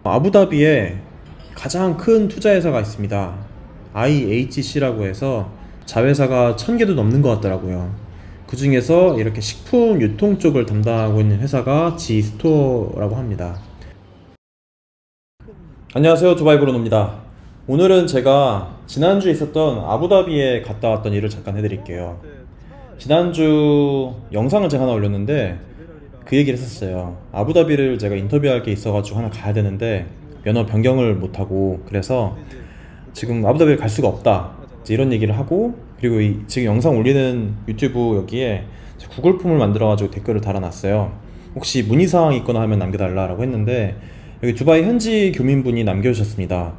아부다비에 가장 큰 투자회사가 있습니다. IHC라고 해서 자회사가 1000개도 넘는 것 같더라고요. 그 중에서 이렇게 식품 유통 쪽을 담당하고 있는 회사가 G스토어라고 합니다. 안녕하세요, 두바이브로노입니다. 오늘은 제가 지난주에 있었던 아부다비에 갔다 왔던 일을 잠깐 해드릴게요. 지난주 영상을 제가 하나 올렸는데 그 얘기를 했었어요. 아부다비를 제가 인터뷰할 게 있어가지고 하나 가야 되는데 면허 변경을 못하고, 그래서 지금 아부다비를 갈 수가 없다, 이제 이런 얘기를 하고, 그리고 지금 영상 올리는 유튜브 여기에 구글 폼을 만들어가지고 댓글을 달아놨어요. 혹시 문의사항이 있거나 하면 남겨달라고 했는데, 여기 두바이 현지 교민분이 남겨주셨습니다.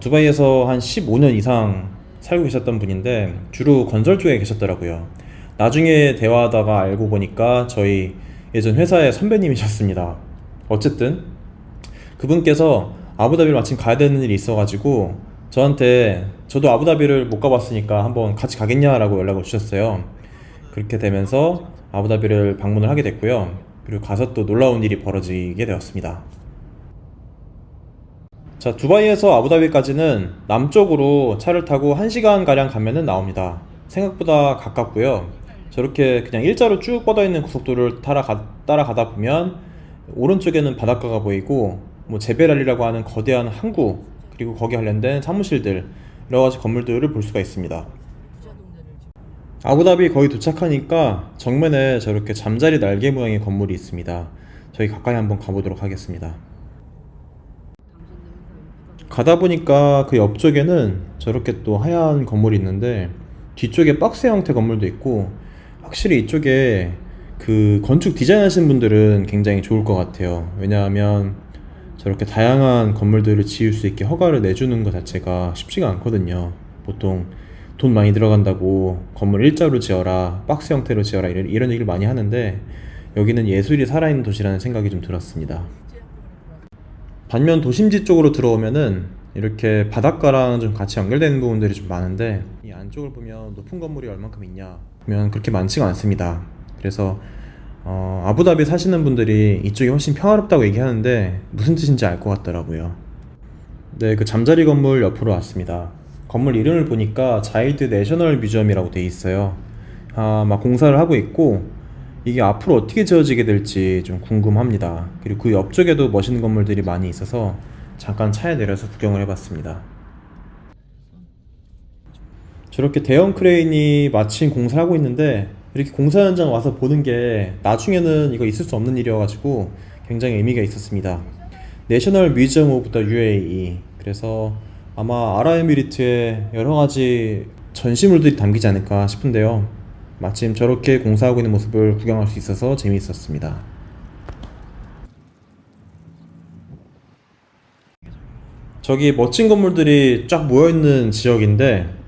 두바이에서 한 15년 이상 살고 계셨던 분인데 주로 건설 쪽에 계셨더라고요. 나중에 대화하다가 알고 보니까 저희 예전 회사의 선배님이셨습니다. 어쨌든 그분께서 아부다비를 마침 가야 되는 일이 있어가지고 저한테, 저도 아부다비를 못 가봤으니까 한번 같이 가겠냐라고 연락을 주셨어요. 그렇게 되면서 아부다비를 방문을 하게 됐고요. 그리고 가서 또 놀라운 일이 벌어지게 되었습니다. 자, 두바이에서 아부다비까지는 남쪽으로 차를 타고 1시간 가량 가면은 나옵니다. 생각보다 가깝고요. 저렇게 그냥 일자로 쭉 뻗어있는 고속도로를 따라가다 보면 오른쪽에는 바닷가가 보이고, 뭐 제벨알리라고 하는 거대한 항구, 그리고 거기에 관련된 사무실들, 여러가지 건물들을 볼 수가 있습니다. 아부다비 거의 도착하니까 정면에 저렇게 잠자리 날개 모양의 건물이 있습니다. 저희 가까이 한번 가보도록 하겠습니다. 가다 보니까 그 옆쪽에는 저렇게 또 하얀 건물이 있는데 뒤쪽에 박스 형태 건물도 있고, 확실히 이쪽에 그 건축 디자인 하시는 분들은 굉장히 좋을 것 같아요. 왜냐하면 저렇게 다양한 건물들을 지을 수 있게 허가를 내주는 것 자체가 쉽지가 않거든요. 보통 돈 많이 들어간다고 건물 일자로 지어라, 박스 형태로 지어라, 이런 얘기를 많이 하는데 여기는 예술이 살아있는 도시라는 생각이 좀 들었습니다. 반면 도심지 쪽으로 들어오면은 이렇게 바닷가랑 좀 같이 연결되는 부분들이 좀 많은데, 이 안쪽을 보면 높은 건물이 얼만큼 있냐 보면 그렇게 많지가 않습니다. 그래서 아부다비 사시는 분들이 이쪽이 훨씬 평화롭다고 얘기하는데 무슨 뜻인지 알 것 같더라고요. 네, 그 잠자리 건물 옆으로 왔습니다. 건물 이름을 보니까 자이드 내셔널 뮤지엄이라고 돼 있어요. 막 공사를 하고 있고, 이게 앞으로 어떻게 지어지게 될지 좀 궁금합니다. 그리고 그 옆쪽에도 멋있는 건물들이 많이 있어서 잠깐 차에 내려서 구경을 해봤습니다. 저렇게 대형 크레인이 마침 공사를 하고 있는데, 이렇게 공사 현장 와서 보는 게 나중에는 이거 있을 수 없는 일이어가지고 굉장히 의미가 있었습니다. 내셔널 뮤지엄 오브 더 UAE, 그래서 아마 아랍에미리트의 여러가지 전시물들이 담기지 않을까 싶은데요. 마침 저렇게 공사하고 있는 모습을 구경할 수 있어서 재미있었습니다. 저기 멋진 건물들이 쫙 모여있는 지역인데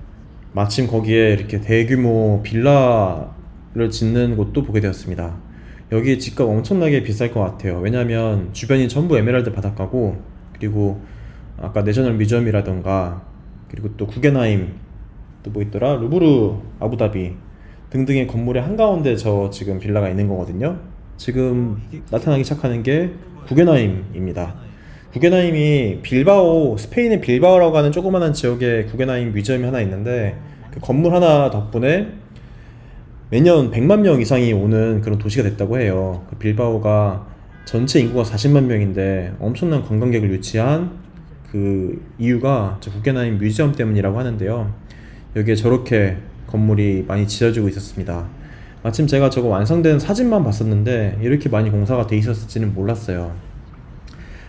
마침 거기에 이렇게 대규모 빌라를 짓는 곳도 보게 되었습니다. 여기 집값 엄청나게 비쌀 것 같아요. 왜냐하면 주변이 전부 에메랄드 바닷가고, 그리고 아까 내셔널 뮤지엄이라던가, 그리고 또 구겐하임, 또 뭐 있더라, 루브르 아부다비 등등의 건물의 한가운데 저 지금 빌라가 있는 거거든요. 지금 나타나기 시작하는 게 구겐하임입니다. 구겐하임이 빌바오, 스페인의 빌바오라고 하는 조그마한 지역에 구겐하임 뮤지엄이 하나 있는데, 그 건물 하나 덕분에 매년 100만 명 이상이 오는 그런 도시가 됐다고 해요. 그 빌바오가 전체 인구가 40만 명인데 엄청난 관광객을 유치한 그 이유가 저 구겐하임 뮤지엄 때문이라고 하는데요. 여기에 저렇게 건물이 많이 지어지고 있었습니다. 마침 제가 저거 완성된 사진만 봤었는데 이렇게 많이 공사가 돼 있었을지는 몰랐어요.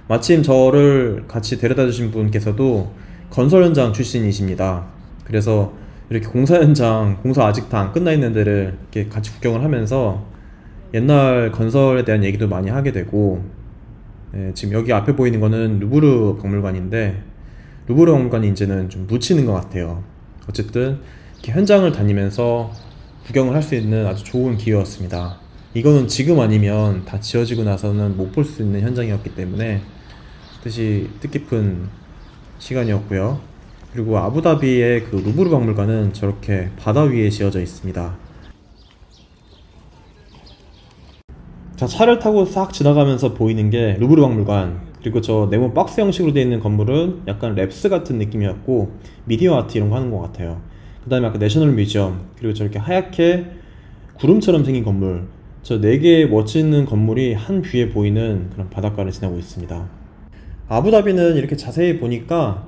마침 저를 같이 데려다 주신 분께서도 건설 현장 출신이십니다. 그래서 이렇게 공사 현장, 공사 아직 다 안 끝나 있는 데를 이렇게 같이 구경을 하면서 옛날 건설에 대한 얘기도 많이 하게 되고, 지금 여기 앞에 보이는 거는 루브르 박물관인데, 루브르 박물관이 이제는 좀 묻히는 것 같아요. 어쨌든 이렇게 현장을 다니면서 구경을 할 수 있는 아주 좋은 기회였습니다. 이거는 지금 아니면 다 지어지고 나서는 못 볼 수 있는 현장이었기 때문에 뜻깊은 시간이었고요. 그리고 아부다비의 그 루브르 박물관은 저렇게 바다 위에 지어져 있습니다. 자, 차를 타고 싹 지나가면서 보이는 게 루브르 박물관, 그리고 저 네모 박스 형식으로 되어 있는 건물은 약간 랩스 같은 느낌이었고 미디어 아트 이런 거 하는 것 같아요. 그 다음에 아까 내셔널 뮤지엄, 그리고 저렇게 하얗게 구름처럼 생긴 건물, 저 4개의 멋있는 건물이 한 뷰에 보이는 그런 바닷가를 지나고 있습니다. 아부다비는 이렇게 자세히 보니까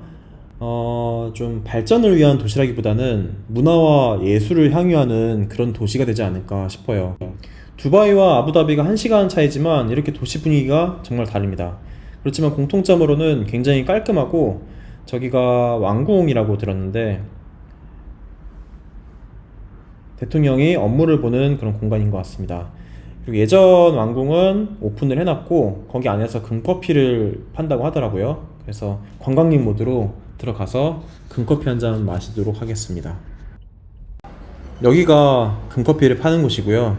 좀 발전을 위한 도시라기보다는 문화와 예술을 향유하는 그런 도시가 되지 않을까 싶어요. 두바이와 아부다비가 1시간 차이지만 이렇게 도시 분위기가 정말 다릅니다. 그렇지만 공통점으로는 굉장히 깔끔하고, 저기가 왕궁이라고 들었는데 대통령이 업무를 보는 그런 공간인 것 같습니다. 그리고 예전 왕궁은 오픈을 해놨고 거기 안에서 금커피를 판다고 하더라고요. 그래서 관광객 모드로 들어가서 금커피 한 잔 마시도록 하겠습니다. 여기가 금커피를 파는 곳이고요.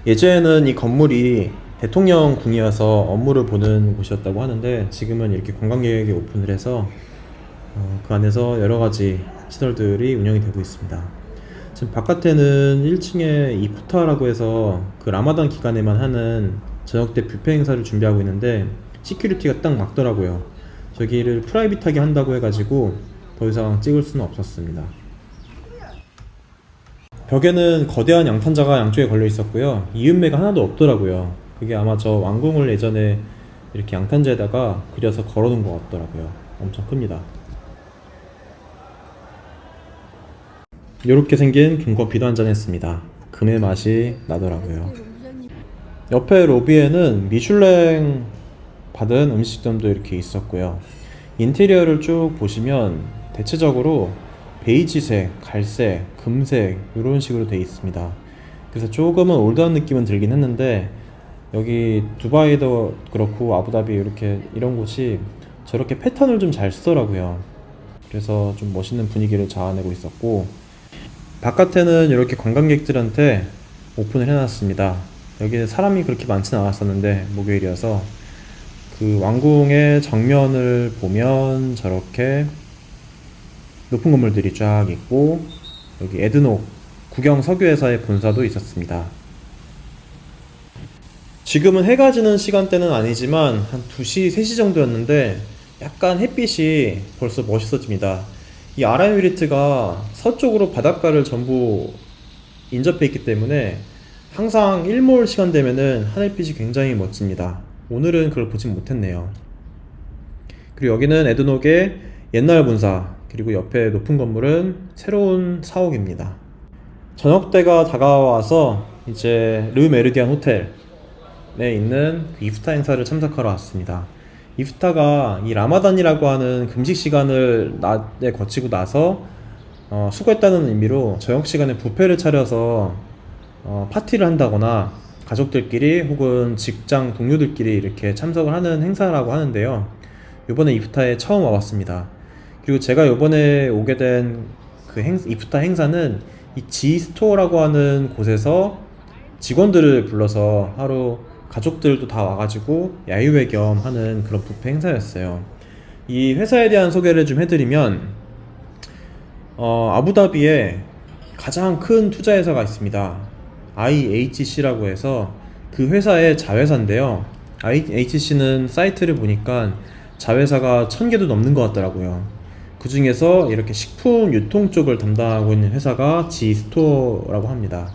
예전에는 이 건물이 대통령 궁이어서 업무를 보는 곳이었다고 하는데 지금은 이렇게 관광객에게 오픈을 해서 그 안에서 여러가지 시설들이 운영이 되고 있습니다. 지금 바깥에는 1층에 이프타라고 해서 그 라마단 기간에만 하는 저녁 때 뷔페 행사를 준비하고 있는데 시큐리티가 딱 막더라고요. 저기를 프라이빗하게 한다고 해가지고 더 이상 찍을 수는 없었습니다. 벽에는 거대한 양탄자가 양쪽에 걸려 있었고요. 이음매가 하나도 없더라고요. 그게 아마 저 왕궁을 예전에 이렇게 양탄자에다가 그려서 걸어놓은 것 같더라고요. 엄청 큽니다. 이렇게 생긴 금커피도 한잔 했습니다. 금의 맛이 나더라고요. 옆에 로비에는 미슐랭 받은 음식점도 이렇게 있었고요. 인테리어를 쭉 보시면 대체적으로 베이지색, 갈색, 금색 이런 식으로 되어 있습니다. 그래서 조금은 올드한 느낌은 들긴 했는데 여기 두바이도 그렇고 아부다비 이렇게 이런 곳이 저렇게 패턴을 좀 잘 쓰더라고요. 그래서 좀 멋있는 분위기를 자아내고 있었고, 바깥에는 이렇게 관광객들한테 오픈을 해놨습니다. 여기는 사람이 그렇게 많지는 않았었는데 목요일이어서 그 왕궁의 정면을 보면 저렇게 높은 건물들이 쫙 있고, 여기 에드녹 국영 석유회사의 본사도 있었습니다. 지금은 해가 지는 시간대는 아니지만 한 2시, 3시 정도였는데 약간 햇빛이 벌써 멋있어집니다. 이 아랍에미리트가 서쪽으로 바닷가를 전부 인접해 있기 때문에 항상 일몰 시간 되면은 하늘빛이 굉장히 멋집니다. 오늘은 그걸 보지 못했네요. 그리고 여기는 에드녹의 옛날 본사, 그리고 옆에 높은 건물은 새로운 사옥입니다. 저녁때가 다가와서 이제 르 메르디안 호텔에 있는 그 이프타 행사를 참석하러 왔습니다. 이프타가 이 라마단이라고 하는 금식 시간을 낮에 거치고 나서 수고했다는 의미로 저녁 시간에 뷔페를 차려서 파티를 한다거나 가족들끼리 혹은 직장 동료들끼리 이렇게 참석을 하는 행사라고 하는데요. 이번에 이프타에 처음 와봤습니다. 그리고 제가 이번에 오게 된 그 이프타 행사는 이 G스토어라고 하는 곳에서 직원들을 불러서 하루 가족들도 다 와가지고 야유회 겸 하는 그런 뷔페 행사였어요. 이 회사에 대한 소개를 좀 해드리면 아부다비에 가장 큰 투자회사가 있습니다. IHC라고 해서 그 회사의 자회사인데요. IHC는 사이트를 보니까 자회사가 1000개도 넘는 것 같더라고요. 그 중에서 이렇게 식품 유통 쪽을 담당하고 있는 회사가 G스토어라고 합니다.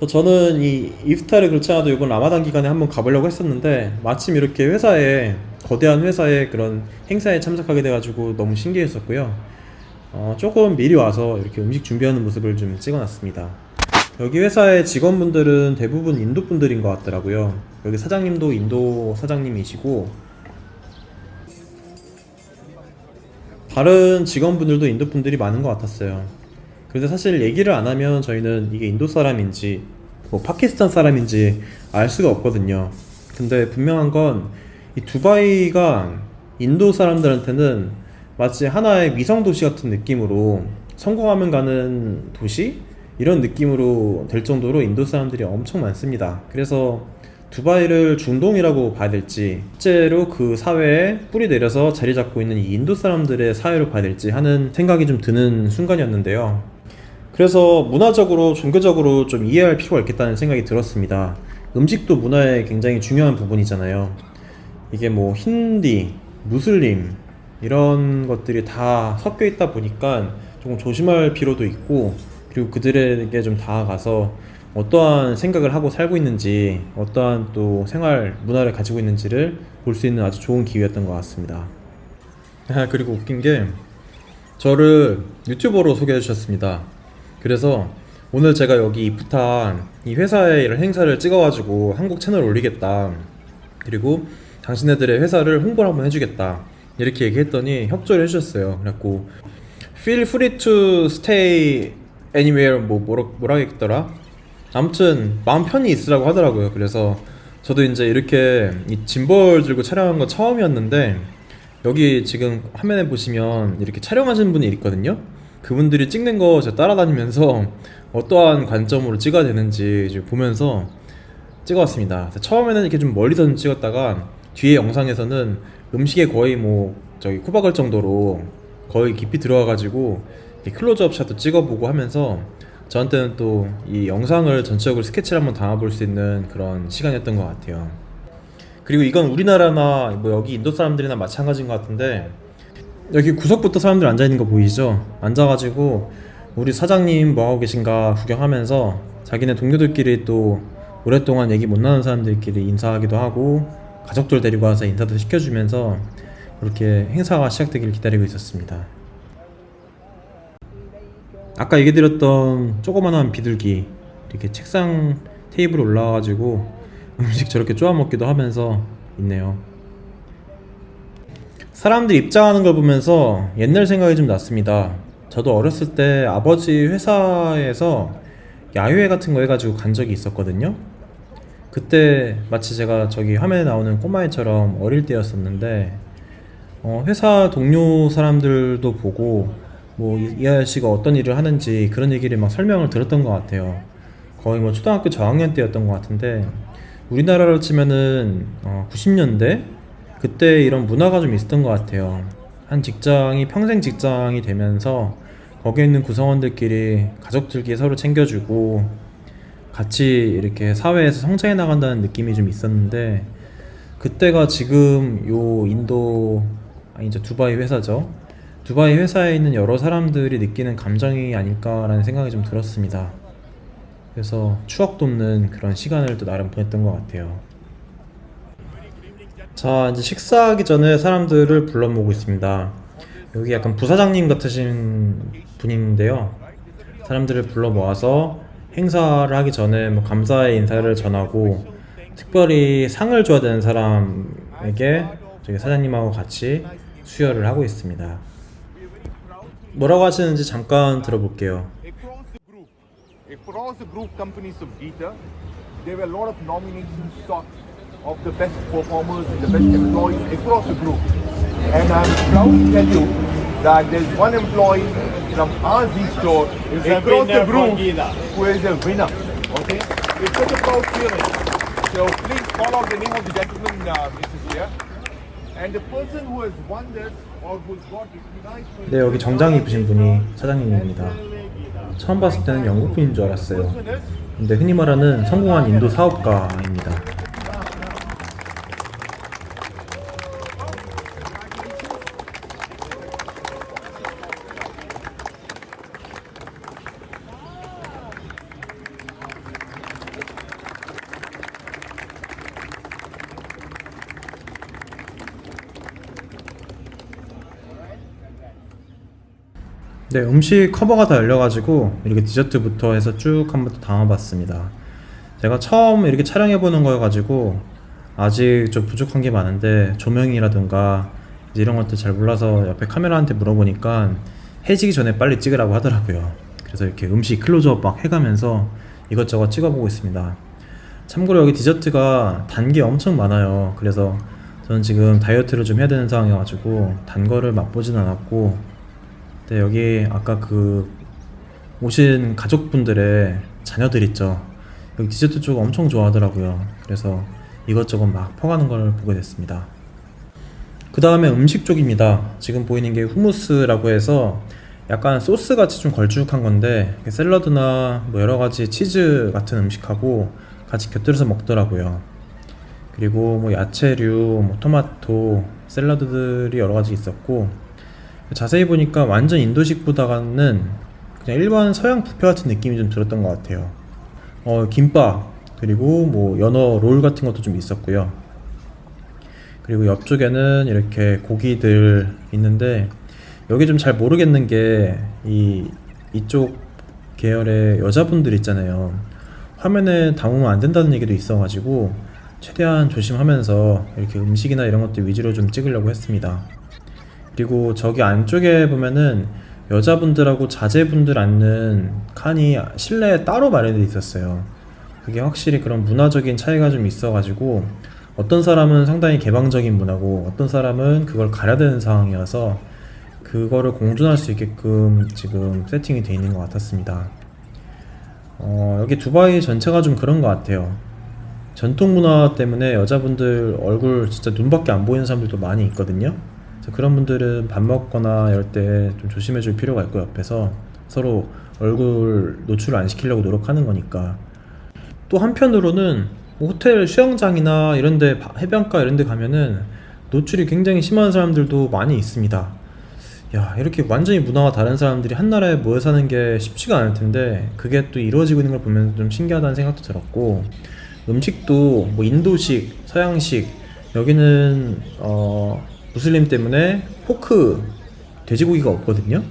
저는 이 이프타를 그렇지 않아도 이번 라마단 기간에 한번 가보려고 했었는데 마침 이렇게 거대한 회사의 그런 행사에 참석하게 돼가지고 너무 신기했었고요. 조금 미리 와서 이렇게 음식 준비하는 모습을 좀 찍어놨습니다. 여기 회사의 직원분들은 대부분 인도 분들인 것 같더라고요. 여기 사장님도 인도 사장님이시고 다른 직원분들도 인도 분들이 많은 것 같았어요. 그래서 사실 얘기를 안 하면 저희는 이게 인도 사람인지 파키스탄 사람인지 알 수가 없거든요. 근데 분명한 건 이 두바이가 인도 사람들한테는 마치 하나의 위성 도시 같은 느낌으로, 성공하면 가는 도시? 이런 느낌으로 될 정도로 인도 사람들이 엄청 많습니다. 그래서 두바이를 중동이라고 봐야 될지, 실제로 그 사회에 뿌리 내려서 자리 잡고 있는 이 인도 사람들의 사회로 봐야 될지 하는 생각이 좀 드는 순간이었는데요. 그래서 문화적으로, 종교적으로 좀 이해할 필요가 있겠다는 생각이 들었습니다. 음식도 문화의 굉장히 중요한 부분이잖아요. 이게 뭐 힌디, 무슬림 이런 것들이 다 섞여 있다 보니까 조금 조심할 필요도 있고, 그리고 그들에게 좀 다가가서 어떠한 생각을 하고 살고 있는지, 어떠한 또 생활 문화를 가지고 있는지를 볼 수 있는 아주 좋은 기회였던 것 같습니다. 그리고 웃긴 게 저를 유튜버로 소개해 주셨습니다. 그래서 오늘 제가 여기 이프탄 이 회사의 이런 행사를 찍어가지고 한국 채널에 올리겠다, 그리고 당신네들의 회사를 홍보를 한번 해주겠다, 이렇게 얘기했더니 협조를 해주셨어요. 그래갖고 Feel free to stay anywhere, 뭐라 했더라? 아무튼 마음 편히 있으라고 하더라고요. 그래서 저도 이제 이렇게 이 짐벌 들고 촬영한 건 처음이었는데, 여기 지금 화면에 보시면 이렇게 촬영하시는 분이 있거든요. 그분들이 찍는 거 제가 따라다니면서 어떠한 관점으로 찍어야 되는지 이제 보면서 찍어왔습니다. 처음에는 이렇게 좀 멀리서 찍었다가 뒤에 영상에서는 음식에 거의 뭐 저기 코박을 정도로 거의 깊이 들어와가지고 클로즈업 샷도 찍어보고 하면서 저한테는 또 이 영상을 전체적으로 스케치를 한번 담아볼 수 있는 그런 시간이었던 것 같아요. 그리고 이건 우리나라나 뭐 여기 인도 사람들이나 마찬가지인 것 같은데, 여기 구석부터 사람들 앉아있는 거 보이죠? 앉아가지고 우리 사장님 뭐하고 계신가 구경하면서 자기네 동료들끼리 또 오랫동안 얘기 못 나눈 사람들끼리 인사하기도 하고, 가족들 데리고 와서 인사도 시켜주면서 그렇게 행사가 시작되기를 기다리고 있었습니다. 아까 얘기 드렸던 조그만한 비둘기, 이렇게 책상 테이블에 올라와가지고 음식 저렇게 쪼아 먹기도 하면서 있네요. 사람들이 입장하는 걸 보면서 옛날 생각이 좀 났습니다. 저도 어렸을 때 아버지 회사에서 야유회 같은 거 해가지고 간 적이 있었거든요. 그때 마치 제가 저기 화면에 나오는 꼬마애처럼 어릴 때였었는데, 회사 동료 사람들도 보고 뭐 이 아저씨가 어떤 일을 하는지 그런 얘기를 막 설명을 들었던 것 같아요. 거의 뭐 초등학교 저학년 때였던 것 같은데, 우리나라로 치면은 90년대 그때 이런 문화가 좀 있었던 것 같아요. 한 직장이 평생 직장이 되면서 거기에 있는 구성원들끼리 가족들끼리 서로 챙겨주고 같이 이렇게 사회에서 성장해 나간다는 느낌이 좀 있었는데, 그때가 지금 요 인도, 이제 두바이 회사죠. 두바이 회사에 있는 여러 사람들이 느끼는 감정이 아닐까라는 생각이 좀 들었습니다. 그래서 추억 돋는 그런 시간을 또 나름 보냈던 것 같아요. 자, 이제 식사하기 전에 사람들을 불러 모으고 있습니다. 여기 약간 부사장님 같으신 분인데요. 사람들을 불러 모아서 행사를 하기 전에 뭐 감사의 인사를 전하고, 특별히 상을 줘야 되는 사람에게 저기 사장님하고 같이 수여를 하고 있습니다. 뭐라고 하시는지 잠깐 들어볼게요. Across the group companies of Geeta, there were a lot of nominations sought of the best performers and the best employees across the group. And I'm proud to tell you that there's one employee from our Z store across the group who is a winner. Okay? It's such a proud feeling. So please call out the name of the gentleman, Mrs. Here. And the person who has won this or who's got recognized for 네, 여기 정장 입으신 분이 사장님입니다. 처음 봤을 때는 영국 분인 줄 알았어요. 근데 흔히 말하는 성공한 인도 사업가입니다. 네, 음식 커버가 다 열려가지고 이렇게 디저트부터 해서 쭉 한번 또 담아봤습니다. 제가 처음 이렇게 촬영해보는 거여가지고 아직 좀 부족한 게 많은데, 조명이라든가 이제 이런 것도 잘 몰라서 옆에 카메라한테 물어보니까 해지기 전에 빨리 찍으라고 하더라고요. 그래서 이렇게 음식 클로즈업 막 해가면서 이것저것 찍어보고 있습니다. 참고로 여기 디저트가 단 게 엄청 많아요. 그래서 저는 지금 다이어트를 좀 해야 되는 상황이어가지고 단 거를 맛보진 않았고, 네, 여기 아까 그 오신 가족분들의 자녀들 있죠. 여기 디저트 쪽 엄청 좋아하더라고요. 그래서 이것저것 막 퍼가는 걸 보게 됐습니다. 그 다음에 음식 쪽입니다. 지금 보이는 게 후무스라고 해서 약간 소스 같이 좀 걸쭉한 건데, 샐러드나 뭐 여러 가지 치즈 같은 음식하고 같이 곁들여서 먹더라고요. 그리고 뭐 야채류, 뭐 토마토, 샐러드들이 여러 가지 있었고, 자세히 보니까 완전 인도식보다는 그냥 일반 서양 뷔페 같은 느낌이 좀 들었던 것 같아요. 김밥, 그리고 뭐 연어 롤 같은 것도 좀 있었고요. 그리고 옆쪽에는 이렇게 고기들 있는데, 여기 좀 잘 모르겠는 게 이쪽 계열의 여자분들 있잖아요. 화면에 담으면 안 된다는 얘기도 있어가지고 최대한 조심하면서 이렇게 음식이나 이런 것들 위주로 좀 찍으려고 했습니다. 그리고 저기 안쪽에 보면은 여자분들하고 자제분들 앉는 칸이 실내에 따로 마련되어 있었어요. 그게 확실히 그런 문화적인 차이가 좀 있어가지고 어떤 사람은 상당히 개방적인 문화고 어떤 사람은 그걸 가려야 되는 상황이어서 그거를 공존할 수 있게끔 지금 세팅이 되어 있는 것 같았습니다. 여기 두바이 전체가 좀 그런 것 같아요. 전통 문화 때문에 여자분들 얼굴 진짜 눈밖에 안 보이는 사람들도 많이 있거든요. 그래서 그런 분들은 밥 먹거나 이럴 때 좀 조심해 줄 필요가 있고, 옆에서 서로 얼굴 노출을 안 시키려고 노력하는 거니까. 또 한편으로는 뭐 호텔 수영장이나 이런데 해변가 이런데 가면은 노출이 굉장히 심한 사람들도 많이 있습니다. 야, 이렇게 완전히 문화가 다른 사람들이 한 나라에 모여 사는 게 쉽지가 않을 텐데 그게 또 이루어지고 있는 걸 보면 좀 신기하다는 생각도 들었고, 음식도 뭐 인도식, 서양식, 여기는 무슬림 때문에 포크, 돼지고기가 없거든요.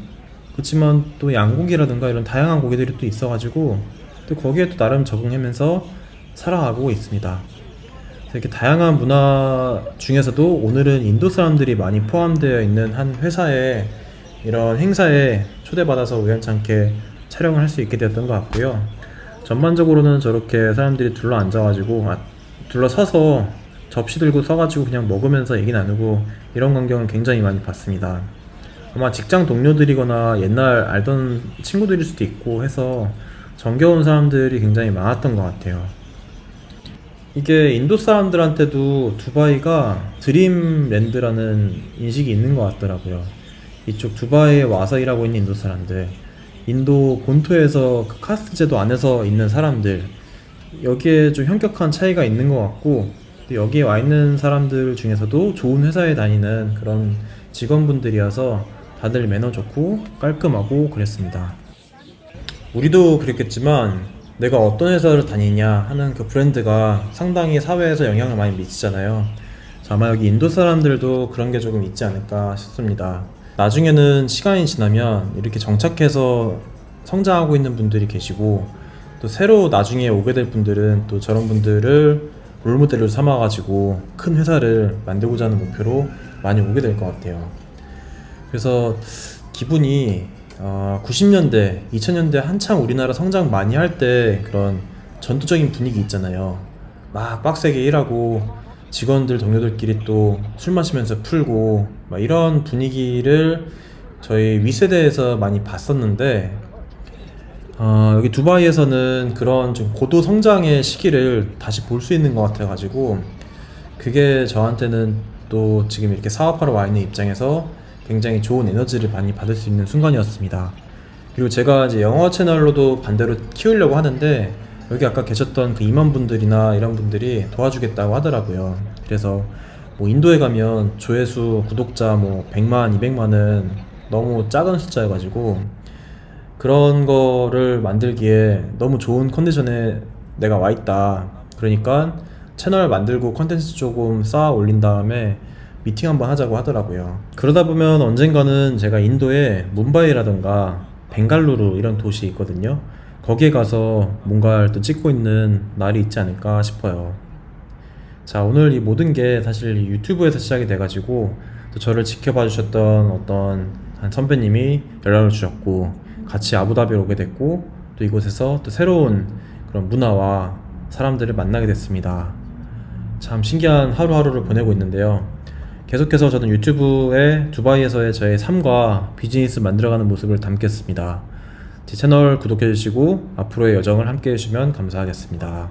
그렇지만 또 양고기라든가 이런 다양한 고기들이 또 있어가지고 또 거기에 또 나름 적응하면서 살아가고 있습니다. 이렇게 다양한 문화 중에서도 오늘은 인도 사람들이 많이 포함되어 있는 한 회사의 이런 행사에 초대받아서 우연찮게 촬영을 할 수 있게 되었던 것 같고요. 전반적으로는 저렇게 사람들이 둘러 앉아가지고 둘러서서 접시 들고 서가지고 그냥 먹으면서 얘기 나누고 이런 광경을 굉장히 많이 봤습니다. 아마 직장 동료들이거나 옛날 알던 친구들일 수도 있고 해서 정겨운 사람들이 굉장히 많았던 것 같아요. 이게 인도 사람들한테도 두바이가 드림랜드라는 인식이 있는 것 같더라고요. 이쪽 두바이에 와서 일하고 있는 인도 사람들, 인도 본토에서 그 카스트 제도 안에서 있는 사람들, 여기에 좀 현격한 차이가 있는 것 같고, 또 여기에 와 있는 사람들 중에서도 좋은 회사에 다니는 그런 직원분들이어서 다들 매너 좋고 깔끔하고 그랬습니다. 우리도 그랬겠지만 내가 어떤 회사를 다니냐 하는 그 브랜드가 상당히 사회에서 영향을 많이 미치잖아요. 아마 여기 인도 사람들도 그런 게 조금 있지 않을까 싶습니다. 나중에는 시간이 지나면 이렇게 정착해서 성장하고 있는 분들이 계시고, 또 새로 나중에 오게 될 분들은 또 저런 분들을 롤모델로 삼아가지고 큰 회사를 만들고자 하는 목표로 많이 오게 될 것 같아요. 그래서 기분이 90년대, 2000년대 한창 우리나라 성장 많이 할 때 그런 전투적인 분위기 있잖아요. 막 빡세게 일하고 직원들, 동료들끼리 또 술 마시면서 풀고 막 이런 분위기를 저희 윗세대에서 많이 봤었는데, 여기 두바이에서는 그런 좀 고도 성장의 시기를 다시 볼 수 있는 것 같아가지고 그게 저한테는 또 지금 이렇게 사업하러 와 있는 입장에서 굉장히 좋은 에너지를 많이 받을 수 있는 순간이었습니다. 그리고 제가 이제 영어 채널로도 반대로 키우려고 하는데 여기 아까 계셨던 그 임원분들이나 이런 분들이 도와주겠다고 하더라고요. 그래서 뭐 인도에 가면 조회수, 구독자 뭐 100만, 200만은 너무 작은 숫자여가지고 그런 거를 만들기에 너무 좋은 컨디션에 내가 와 있다. 그러니까 채널 만들고 컨텐츠 조금 쌓아 올린 다음에 미팅 한번 하자고 하더라고요. 그러다 보면 언젠가는 제가 인도에 뭄바이라던가 벵갈루루 이런 도시 있거든요. 거기에 가서 뭔가를 또 찍고 있는 날이 있지 않을까 싶어요. 자, 오늘 이 모든 게 사실 유튜브에서 시작이 돼가지고 또 저를 지켜봐 주셨던 어떤 한 선배님이 연락을 주셨고 같이 아부다비로 오게 됐고 또 이곳에서 또 새로운 그런 문화와 사람들을 만나게 됐습니다. 참 신기한 하루하루를 보내고 있는데요. 계속해서 저는 유튜브에 두바이에서의 저의 삶과 비즈니스 만들어가는 모습을 담겠습니다. 제 채널 구독해주시고 앞으로의 여정을 함께 해주시면 감사하겠습니다.